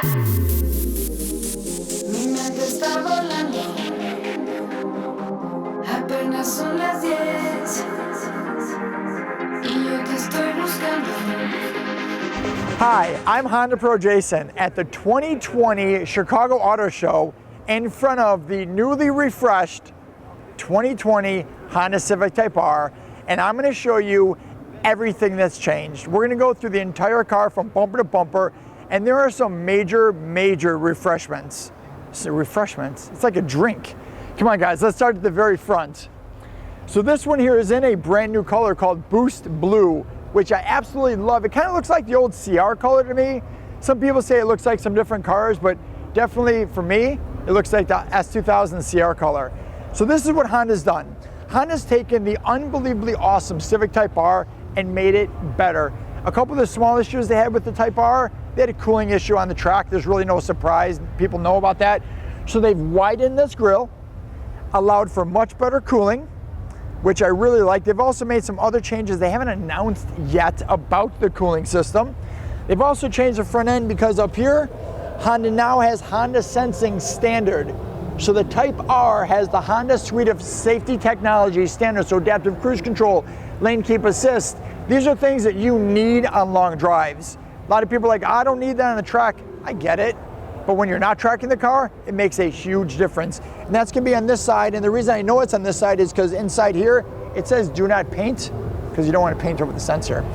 Mi mente está volando, apenas son las 10 y yo te estoy buscando. Hi, I'm HondaPro Jason at the 2020 Chicago Auto Show in front of the newly refreshed 2020 Honda Civic Type R, and I'm going to show you everything that's changed. We're going to go through the entire car from bumper to bumper, and there are some major refreshments. So refreshments, it's like a drink. Come on guys, let's start at the very front. So this one here is in a brand new color called Boost Blue, which I absolutely love. It kind of looks like the old CR color to me. Some people say it looks like some different cars, but definitely for me, it looks like the S2000 CR color. So this is what Honda's done. Honda's taken the unbelievably awesome Civic Type R and made it better. A couple of the small issues they had with the Type R, they had a cooling issue on the track. There's really no surprise. People know about that. So they've widened this grille, allowed for much better cooling, which I really like. They've also made some other changes they haven't announced yet about the cooling system. They've also changed the front end because up here, Honda now has Honda Sensing Standard. So the Type R has the Honda suite of safety technology standard, so adaptive cruise control, lane keep assist. These are things that you need on long drives. A lot of people are like, I don't need that on the track. I get it. But when you're not tracking the car, it makes a huge difference. And that's gonna be on this side. And the reason I know it's on this side is because inside here, it says do not paint, because you don't want to paint over the sensor.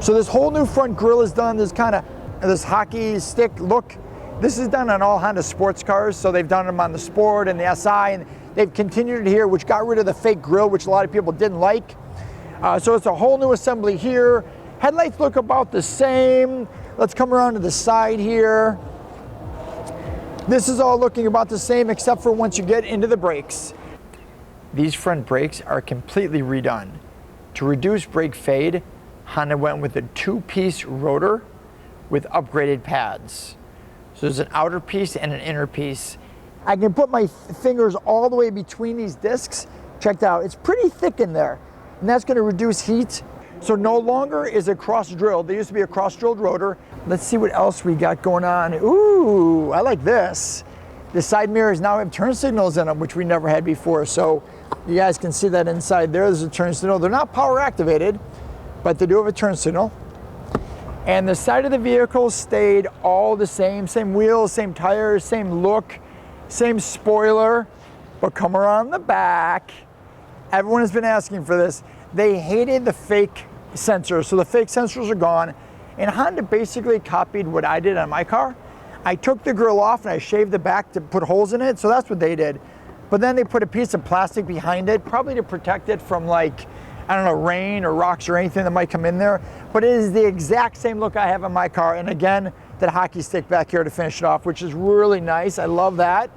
So this whole new front grille is done, this hockey stick look. This is done on all Honda sports cars. So they've done them on the Sport and the SI, and they've continued it here, which got rid of the fake grille, which a lot of people didn't like. So it's a whole new assembly here. Headlights look about the same. Let's come around to the side here. This is all looking about the same except for once you get into the brakes. These front brakes are completely redone. To reduce brake fade, Honda went with a two-piece rotor with upgraded pads. So there's an outer piece and an inner piece. I can put my fingers all the way between these discs. Check that out, it's pretty thick in there. And that's gonna reduce heat. So no longer is it cross-drilled. There used to be a cross-drilled rotor. Let's see what else we got going on. Ooh, I like this. The side mirrors now have turn signals in them, which we never had before. So you guys can see that inside there. There's a turn signal. They're not power activated, but they do have a turn signal. And the side of the vehicle stayed all the same wheels, same tires, same look, same spoiler. But come around the back, everyone has been asking for this. They hated the fake sensors, so the fake sensors are gone. And Honda basically copied what I did on my car. I took the grille off and I shaved the back to put holes in it, so that's what they did. But then they put a piece of plastic behind it, probably to protect it from, like, I don't know, rain or rocks or anything that might come in there. But it is the exact same look I have on my car. And again, that hockey stick back here to finish it off, which is really nice. I love that.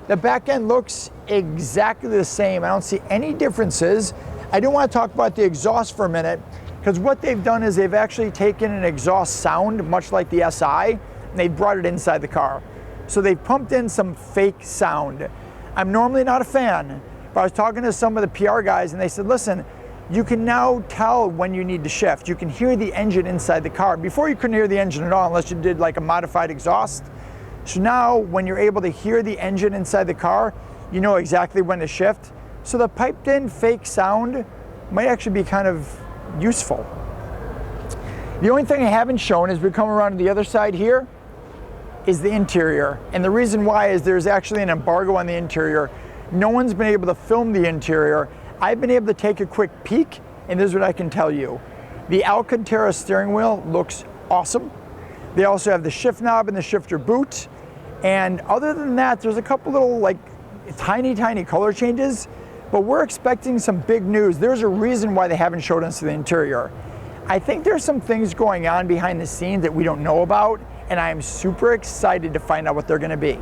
The back end looks exactly the same. I don't see any differences. I do want to talk about the exhaust for a minute, because what they've done is they've actually taken an exhaust sound, much like the SI, and they brought it inside the car. So they've pumped in some fake sound. I'm normally not a fan, but I was talking to some of the PR guys and they said, listen, you can now tell when you need to shift. You can hear the engine inside the car. Before you couldn't hear the engine at all unless you did like a modified exhaust. So now when you're able to hear the engine inside the car, you know exactly when to shift. So the piped in fake sound might actually be kind of useful. The only thing I haven't shown as we come around to the other side here is the interior. And the reason why is there's actually an embargo on the interior. No one's been able to film the interior. I've been able to take a quick peek, and this is what I can tell you. The Alcantara steering wheel looks awesome. They also have the shift knob and the shifter boot. And other than that, there's a couple little like tiny color changes, but we're expecting some big news. There's a reason why they haven't showed us the interior. I think there's some things going on behind the scenes that we don't know about, and I am super excited to find out what they're gonna be.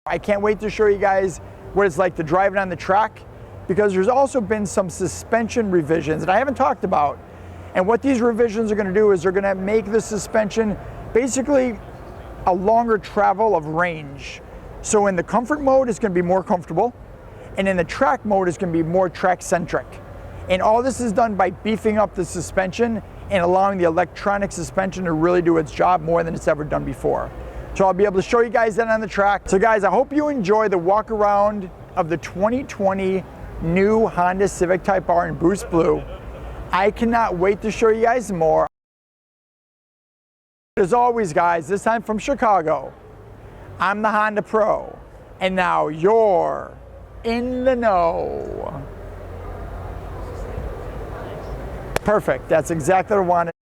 I can't wait to show you guys what it's like to drive it on the track, because there's also been some suspension revisions that I haven't talked about. And what these revisions are gonna do is they're gonna make the suspension basically a longer travel of range. So in the comfort mode, it's gonna be more comfortable, and in the track mode, it's gonna be more track-centric. And all this is done by beefing up the suspension and allowing the electronic suspension to really do its job more than it's ever done before. So I'll be able to show you guys that on the track. So guys, I hope you enjoy the walk around of the 2020 new Honda Civic Type R in Boost Blue. I cannot wait to show you guys more. As always guys, this time from Chicago, I'm the HondaPro, and now you're in the know. Perfect, that's exactly what I wanted.